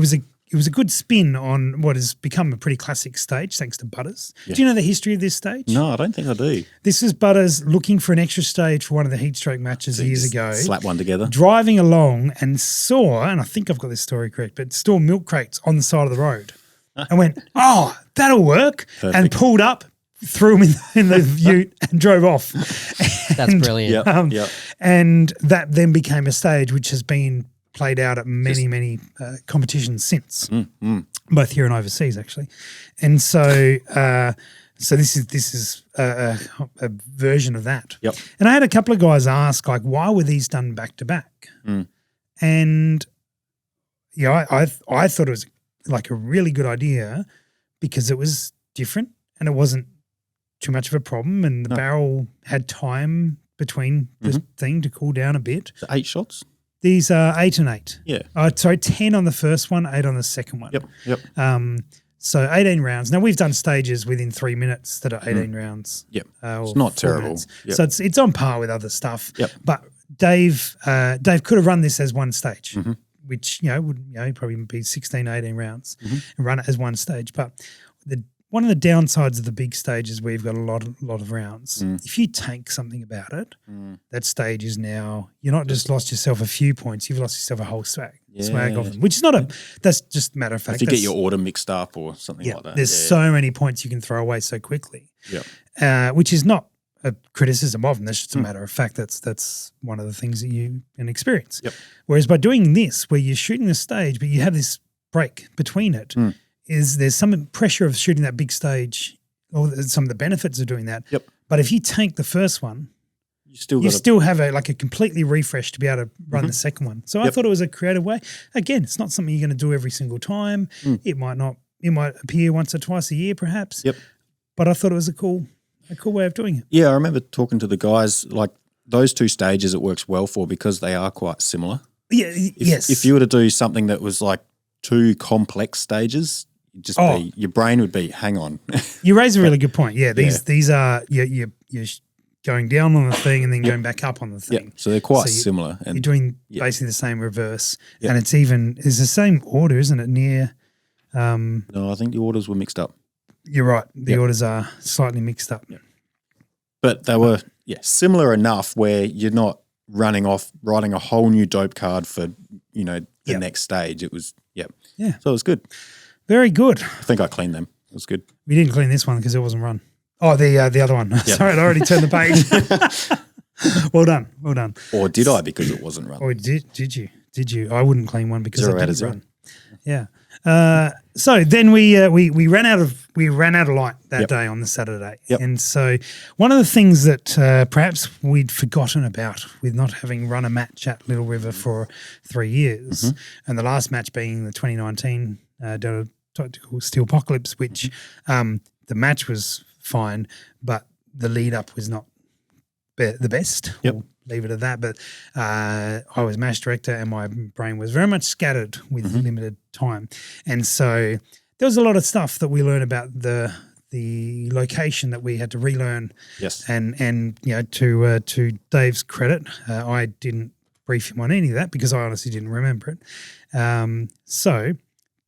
It was a good spin on what has become a pretty classic stage, thanks to Butters. Yeah. Do you know the history of this stage? No, I don't think I do. This is Butters looking for an extra stage for one of the heat stroke matches years ago. Slap one together. Driving along and saw, and I think I've got this story correct, but saw milk crates on the side of the road and went, oh, that'll work. Perfect. And pulled up, threw them in the ute and drove off. That's brilliant. And that then became a stage which has been played out at many competitions since, both here and overseas actually. And so this is a version of that. Yep. And I had a couple of guys ask, like, why were these done back to back? And I thought it was like a really good idea because it was different and it wasn't too much of a problem, and the barrel had time between the thing to cool down a bit. So 8 shots? These are 8 and 8. Yeah. Sorry, 10 on the first one, 8 on the second one. Yep. So 18 rounds. Now we've done stages within 3 minutes that are 18 rounds. Yep. It's not terrible. Yep. So it's on par with other stuff. Yep. But Dave could have run this as one stage, which would probably be 16, 18 rounds and run it as one stage. But one of the downsides of the big stage is where you've got a lot of rounds. If you tank something about it, that stage is now, you're not just lost yourself a few points, you've lost yourself a whole swag of them, which is not that's just a matter of fact. If you get your order mixed up or something like that. There's so many points you can throw away so quickly, which is not a criticism of them. That's just a matter of fact. That's one of the things that you can experience. Whereas by doing this, where you're shooting the stage, but you have this break between it, there's some pressure of shooting that big stage, or some of the benefits of doing that. But if you tank the first one, you still have a completely refresh to be able to run the second one. So I thought it was a creative way. Again, it's not something you're going to do every single time. It might appear once or twice a year, perhaps. But I thought it was a cool way of doing it. Yeah, I remember talking to the guys, like those 2 stages it works well for because they are quite similar. Yeah. Yes. If you were to do something that was like 2 complex stages, your brain would be, hang on. You raise a really good point. Yeah, these are you're going down on the thing and then going back up on the thing. Yeah, so they're quite similar. And you're doing basically the same reverse, and it's the same order, isn't it? Near. No, I think the orders were mixed up. You're right. The orders are slightly mixed up. But they were similar enough where you're not running off writing a whole new dope card for the next stage. It was so it was good. Very good. I think I cleaned them. It was good. We didn't clean this one because it wasn't run. Oh, the other one. Sorry, I already turned the page. Well done. Or did I because it wasn't run? Or did you? Did you? I wouldn't clean one because 0 I out of didn't 0. run. Yeah. So then we ran out of light that day on the Saturday, and so one of the things that perhaps we'd forgotten about with not having run a match at Little River for 3 years, and the last match being the 2019 Delta Tactical Steelpocalypse, which the match was fine, but the lead up was not the best. We'll leave it at that. But I was match director and my brain was very much scattered with limited time. And so there was a lot of stuff that we learned about the location that we had to relearn. Yes. And to Dave's credit, I didn't brief him on any of that because I honestly didn't remember it. So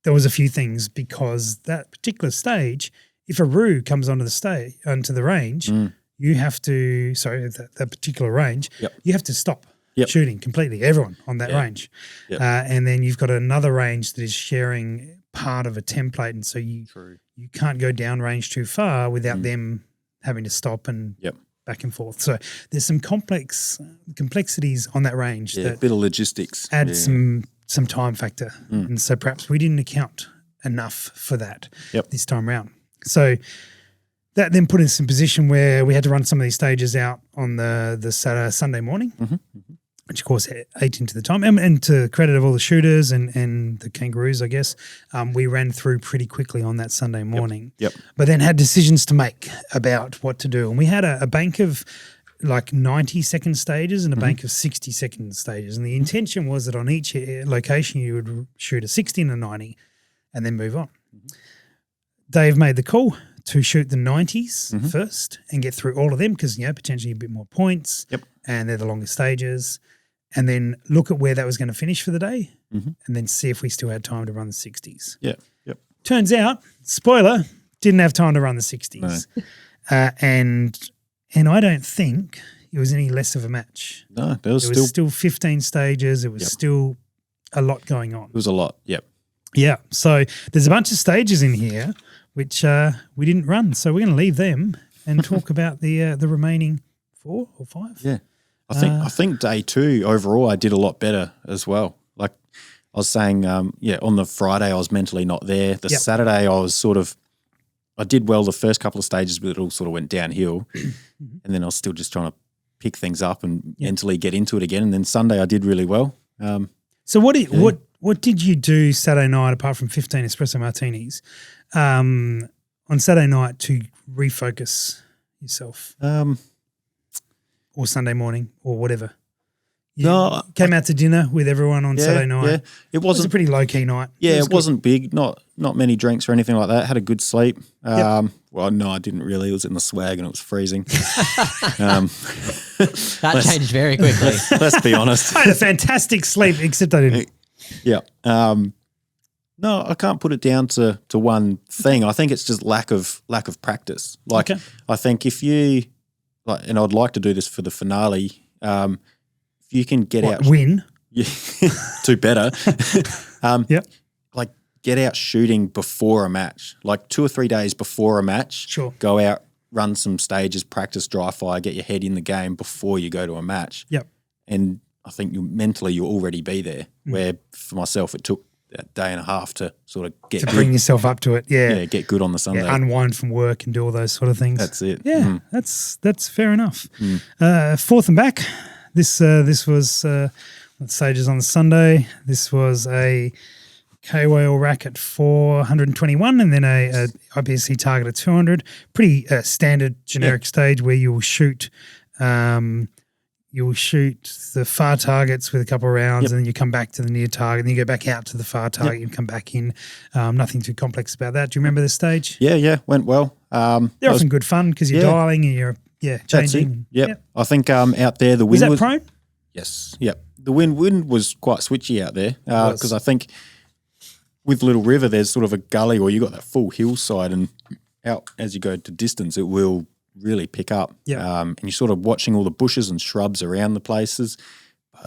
there was a few things because that particular stage, if a roo comes onto the range, you have to, that particular range, you have to stop shooting completely, everyone on that range. And then you've got another range that is sharing part of a template, and so you can't go down range too far without them having to stop and back and forth. So there's some complexities on that range. A bit of logistics. Add some time factor. And so perhaps we didn't account enough for that this time around. So that then put us in a position where we had to run some of these stages out on the Sunday morning, which of course ate into the time. And to the credit of all the shooters and the kangaroos, I guess, we ran through pretty quickly on that Sunday morning. But then had decisions to make about what to do. And we had a bank of like 90-second stages and a bank of 60-second stages. And the intention was that on each location you would shoot a 60 and a 90 and then move on. Dave made the call to shoot the 90s first and get through all of them because, potentially a bit more points and they're the longest stages, and then look at where that was going to finish for the day and then see if we still had time to run the 60s. Turns out, spoiler, didn't have time to run the 60s. No. And I don't think it was any less of a match. No, there was still 15 stages. It was still a lot going on. It was a lot, Yeah, so there's a bunch of stages in here which we didn't run. So we're going to leave them and talk about the remaining 4 or 5. Yeah, I think day 2 overall I did a lot better as well. Like I was saying, on the Friday I was mentally not there. The Saturday I did well the first couple of stages, but it all sort of went downhill. And then I was still just trying to pick things up and mentally get into it again. And then Sunday I did really well. So what did you do Saturday night apart from 15 espresso martinis on on Saturday night to refocus yourself? Or Sunday morning or whatever? You came out to dinner with everyone on Saturday night. Yeah, it was a pretty low key night. Yeah, it wasn't big. Not many drinks or anything like that. Had a good sleep. Well, no, I didn't really. It was in the swag and it was freezing. That changed very quickly. Let's be honest. I had a fantastic sleep, except I didn't. Yeah. No, I can't put it down to one thing. I think it's just lack of practice. Like I think if you and I'd like to do this for the finale. If you can get out, win, do better. Like get out shooting before a match, like 2 or 3 days before a match. Sure. Go out, run some stages, practice dry fire, get your head in the game before you go to a match. Yep. And I think mentally you'll already be there. Where for myself, it took a day and a half to sort of get bring yourself up to it. Yeah, get good on the Sunday. Yeah, unwind from work and do all those sort of things. That's it. Yeah, that's fair enough. Fourth and back. This was stages on the Sunday. This was a K-Whale rack at 421 and then a IPSC target at 200. Pretty standard generic stage where you will shoot the far targets with a couple of rounds and then you come back to the near target and then you go back out to the far target and come back in. Nothing too complex about that. Do you remember this stage? Yeah, went well. They're often good fun because you're dialing and you're changing. Yep. I think out there the wind was that prone? Yes. Yep. The wind was quite switchy out there because I think with Little River there's sort of a gully or you got that full hillside and out as you go to distance it will really pick up. Yeah. And you're sort of watching all the bushes and shrubs around the places,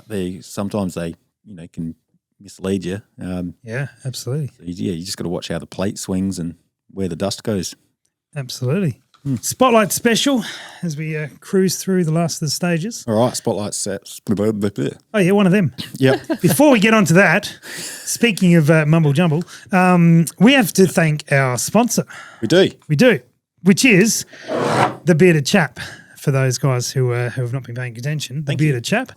but sometimes they can mislead you. Yeah, absolutely. So you just got to watch how the plate swings and where the dust goes. Absolutely. Spotlight special as we cruise through the last of the stages. All right, spotlight sets. Oh, yeah, one of them. Yep. Before we get on to that, speaking of mumble jumble, we have to thank our sponsor. We do. Which is the Bearded Chap. For those guys who have not been paying attention, the Bearded Chap,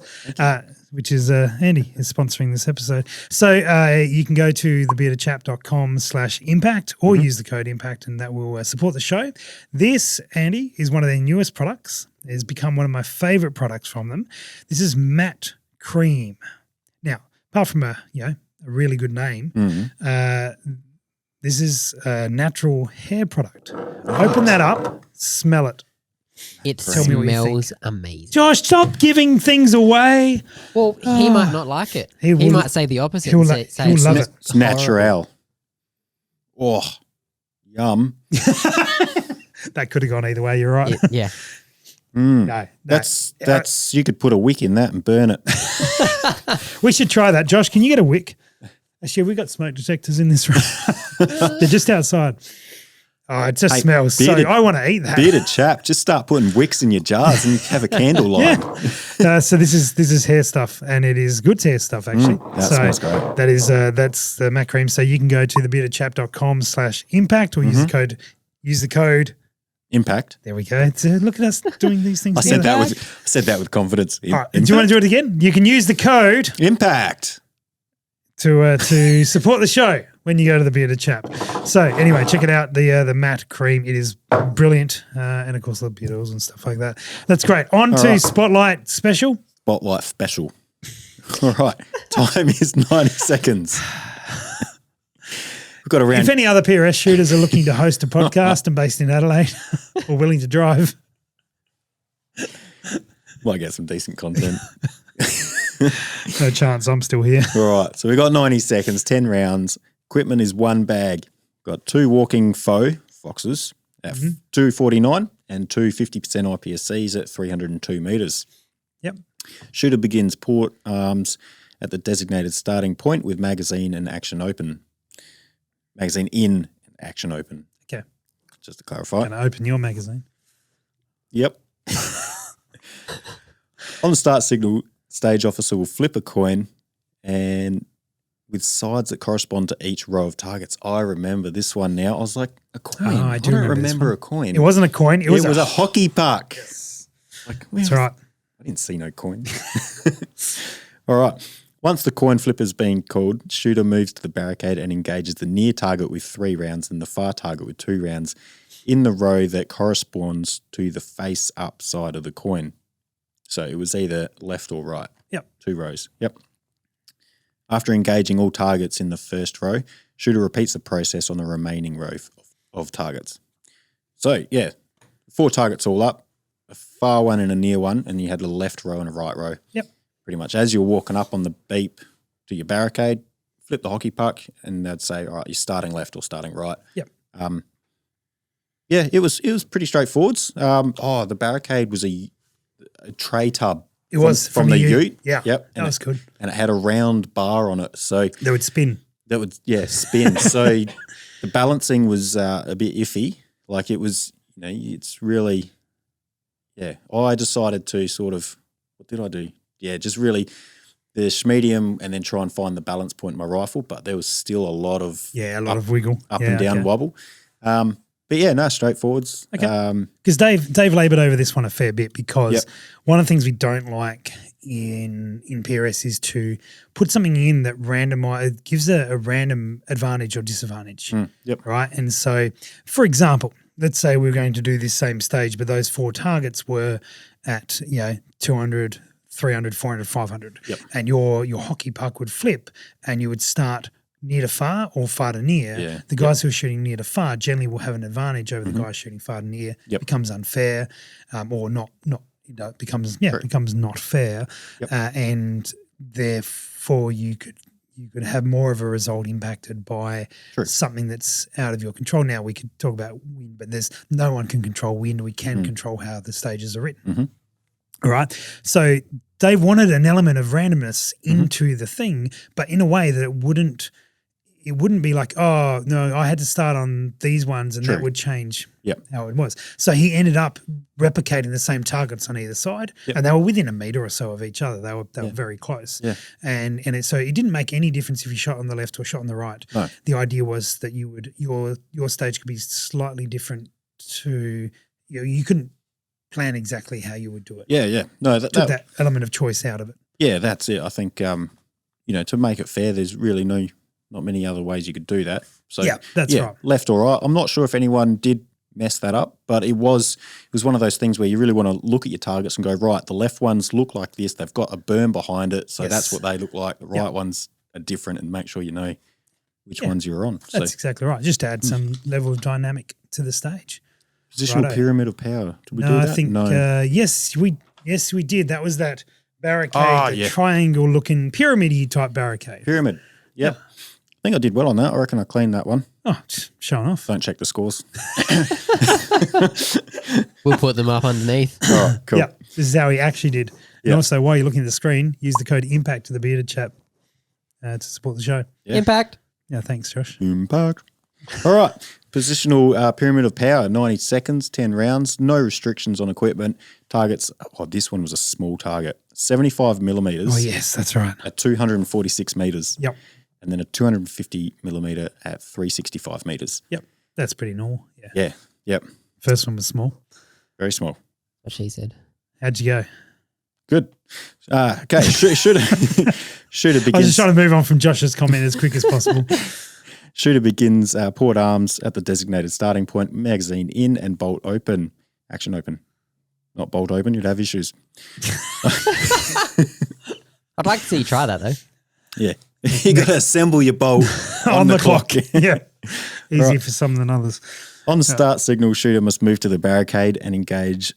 which is Andy is sponsoring this episode. So you can go to thebeardedchap.com/impact or use the code impact and that will support the show. This, Andy, is one of their newest products. It has become one of my favourite products from them. This is Matte Cream. Now, apart from a really good name, this is a natural hair product. Open that up, smell it. It smells amazing. Josh, stop giving things away. Well, he might not like it. He might say the opposite. He'll love it. It's natural. Oh, yum. That could have gone either way. You're right. Yeah. No, that's you could put a wick in that and burn it. We should try that. Josh, can you get a wick? Actually, we got smoke detectors in this room. They're just outside. Oh, it just smells so. I want to eat that. Bearded Chap, just start putting wicks in your jars and have a candle light. So this is hair stuff, and it is good hair stuff actually. That smells great. That is that's the Matte Cream. So you can go to thebeardedchap.com/impact or use the code Impact. There we go. Look at us doing these things. I said that with confidence. All right. Do you want to do it again? You can use the code Impact to support the show when you go to the Bearded Chap. So anyway, check it out, the Matte Cream. It is brilliant. And of course the beard oils and stuff like that. That's great. On to Spotlight Special. Spotlight Special. All right. Time is 90 seconds. We've got around. If any other PRS shooters are looking to host a podcast and based in Adelaide or willing to drive. Might get some decent content. No chance. I'm still here. All right. So we've got 90 seconds, 10 rounds. Equipment is one bag. Got 2 walking foxes at 249 and 2 50% IPSCs at 302 metres. Yep. Shooter begins port arms at the designated starting point with magazine and action open. Magazine in and action open. Okay. Just to clarify. Going to open your magazine. Yep. On the start signal, stage officer will flip a coin and with sides that correspond to each row of targets. I remember this one now. I was like, a coin? Oh, I don't remember a coin. It wasn't a coin. It was a hockey puck. Yes. Like, that's right. I didn't see no coin. All right. Once the coin flip has been called, shooter moves to the barricade and engages the near target with 3 rounds and the far target with 2 rounds in the row that corresponds to the face-up side of the coin. So it was either left or right. Yep. 2 rows. Yep. After engaging all targets in the first row, shooter repeats the process on the remaining row of targets. So, 4 targets all up, a far one and a near one, and you had a left row and a right row. Yep. Pretty much. As you're walking up on the beep to your barricade, flip the hockey puck, and they'd say, all right, you're starting left or starting right. Yep. It was pretty straightforward. The barricade was a tray tub. It was from the ute. Yeah. Yep. That was good. And it had a round bar on it. So they would spin. That would, spin. So the balancing was a bit iffy. Like it was, it's really, I decided to sort of, what did I do? Yeah, just really the medium and then try and find the balance point in my rifle. But there was still a lot of of wiggle. Up and down wobble. But straightforwards. Okay. Because Dave laboured over this one a fair bit because one of the things we don't like in PRS is to put something in that gives a random advantage or disadvantage. Right? And so, for example, let's say we're going to do this same stage, but those 4 targets were at 200, 300, 400, 500. Yep. And your hockey puck would flip and you would start near to far or far to near. Yeah. The guys who are shooting near to far generally will have an advantage over the guys shooting far to near. Yep. Becomes unfair, or not. It becomes not fair, and therefore you could have more of a result impacted by something that's out of your control. Now we could talk about wind, but no one can control wind. We can control how the stages are written. Mm-hmm. All right. So Dave wanted an element of randomness into the thing, but in a way that it wouldn't be like, oh, no, I had to start on these ones and that would change how it was. So he ended up replicating the same targets on either side and they were within a metre or so of each other. They were very close. Yeah. And so it didn't make any difference if you shot on the left or shot on the right. No. The idea was that your stage could be slightly different to, you couldn't plan exactly how you would do it. Yeah. No, took that element of choice out of it. Yeah, that's it. I think, to make it fair, there's really not many other ways you could do that. So that's right. Left or right. I'm not sure if anyone did mess that up, but it was one of those things where you really want to look at your targets and go, right, the left ones look like this. They've got a berm behind it, so that's what they look like. The right ones are different, and make sure you know which ones you're on. That's exactly right. Just to add some level of dynamic to the stage. Positional pyramid of power. Did we do that? I think yes, we did. That was that barricade, triangle-looking pyramid-y type barricade. Pyramid. Yep. I think I did well on that. I reckon I cleaned that one. Oh, just showing off. Don't check the scores. We'll put them up underneath. All right, cool. Yeah, this is how he actually did. And also, while you're looking at the screen, use the code IMPACT to the bearded chap to support the show. Yeah. Impact. Yeah, thanks, Josh. Impact. All right. Positional pyramid of power, 90 seconds, 10 rounds, no restrictions on equipment. Targets, this one was a small target, 75 millimetres. Oh, yes, that's right. At 246 metres. Yep. And then a 250 millimetre at 365 metres. Yep. That's pretty normal. Yeah. Yep. First one was small. Very small. What she said. How'd you go? Good. Okay. Shooter begins. I was just trying to move on from Josh's comment as quick as possible. Shooter begins port arms at the designated starting point, magazine in and bolt open. Action open. Not bolt open, you'd have issues. I'd like to see you try that though. Yeah. You got to assemble your bolt on the clock. Yeah. Easier for some than others. On the start signal, shooter must move to the barricade and engage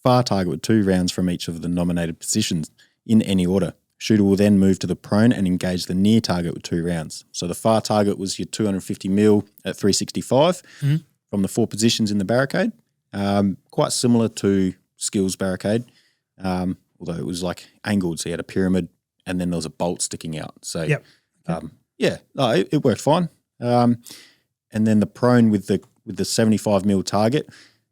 far target with 2 rounds from each of the nominated positions in any order. Shooter will then move to the prone and engage the near target with 2 rounds. So the far target was your 250 mil at 365 from the 4 positions in the barricade. Quite similar to Skill's barricade, although it was like angled. So you had a pyramid and then there was a bolt sticking out. So it worked fine. And then the prone with the 75 mil target,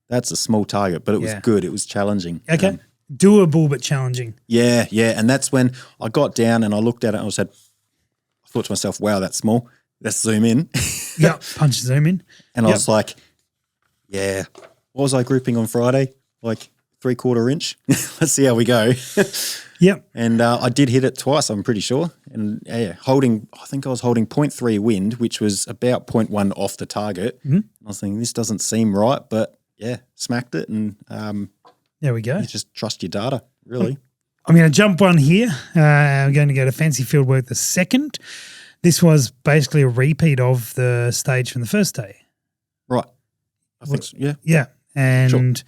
that's a small target, but it was good. It was challenging. Okay. Doable but challenging. Yeah. And that's when I got down and I looked at it and I thought to myself, wow, that's small. Let's zoom in. Yeah, punch zoom in. And I was like, what was I grouping on Friday? Like 3/4 inch. Let's see how we go. Yep. And I did hit it twice, I'm pretty sure. And I think I was holding 0.3 wind, which was about 0.1 off the target. Mm-hmm. I was thinking, this doesn't seem right, but yeah, smacked it. And there we go. you just trust your data, really. I'm going to jump one here. I'm going to go to Fancy Fieldwork the second. This was basically a repeat of the stage from the first day. Right. I think so, yeah. Yeah. And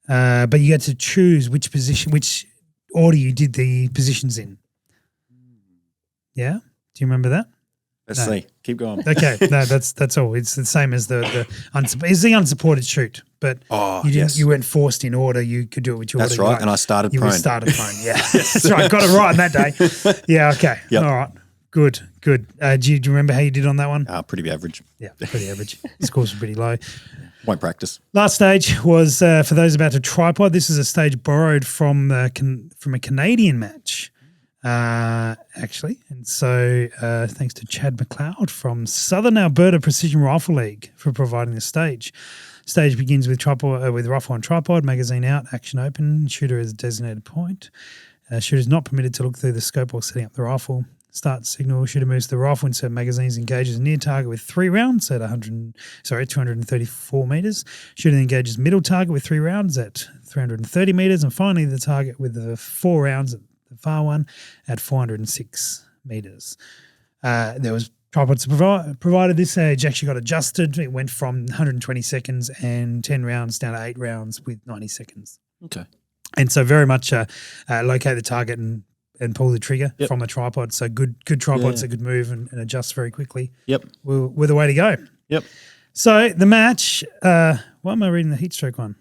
but you had to choose which order you did the positions in. Yeah? Do you remember that? Let's see. Keep going. Okay. No, that's all. It's the same as the unsupported shoot, but you weren't forced in order. You could do it with your That's order. right. Like, And I started prone. You started prone. Yeah. That's right. Got it right on that day. Yeah. Okay. Yep. All right. Good. Do you remember how you did on that one? Pretty average. Yeah. Pretty average. Scores were pretty low. Won't practice. Last stage was for those about to tripod. This is a stage borrowed from a Canadian match, actually. And so thanks to Chad McLeod from Southern Alberta Precision Rifle League for providing the stage. Stage begins with tripod, with rifle on tripod, magazine out, action open, shooter is a designated point. Shooter is not permitted to look through the scope while setting up the rifle. Start signal, shooter moves the rifle, insert magazines, engages near target with 3 rounds at 234 metres. Shooter engages middle target with 3 rounds at 330 metres. And finally, the target with the 4 rounds at the far one at 406 metres. There was tripods provided. This stage actually got adjusted. It went from 120 seconds and 10 rounds down to 8 rounds with 90 seconds. Okay. And so very much locate the target and pull the trigger from a tripod. So good tripods that could move and adjust very quickly. Yep. Were the way to go. Yep. So the match, why am I reading the heat stroke one?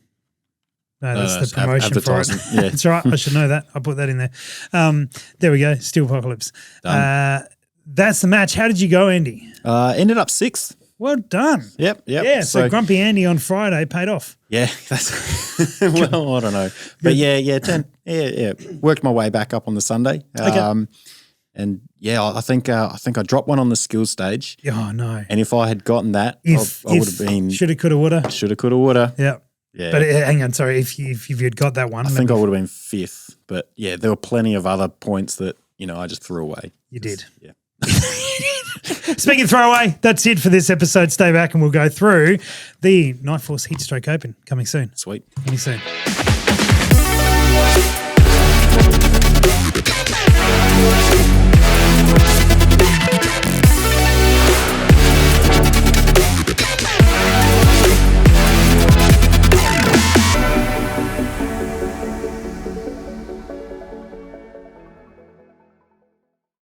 No, that's the promotion for it. Yeah. That's right. I should know that. I put that in there. There we go. Steelpocalypse. That's the match. How did you go, Andy? Ended up 6th. Well done. Yep. Yeah, so Grumpy Andy on Friday paid off. Yeah, that's well, I don't know, but yeah, worked my way back up on the Sunday. Okay. And yeah, I think I dropped one on the skills stage. Oh no! And if I had gotten that, I would have been shoulda, coulda, woulda. Shoulda, coulda, woulda. Yeah. Yeah. But hang on, sorry. If you'd got that one, I think I would have been 5th. But yeah, there were plenty of other points that I just threw away. You did. Yeah. Speaking of throwaway, that's it for this episode. Stay back and we'll go through the Night Force Heat Stroke Open coming soon. Sweet. Coming soon.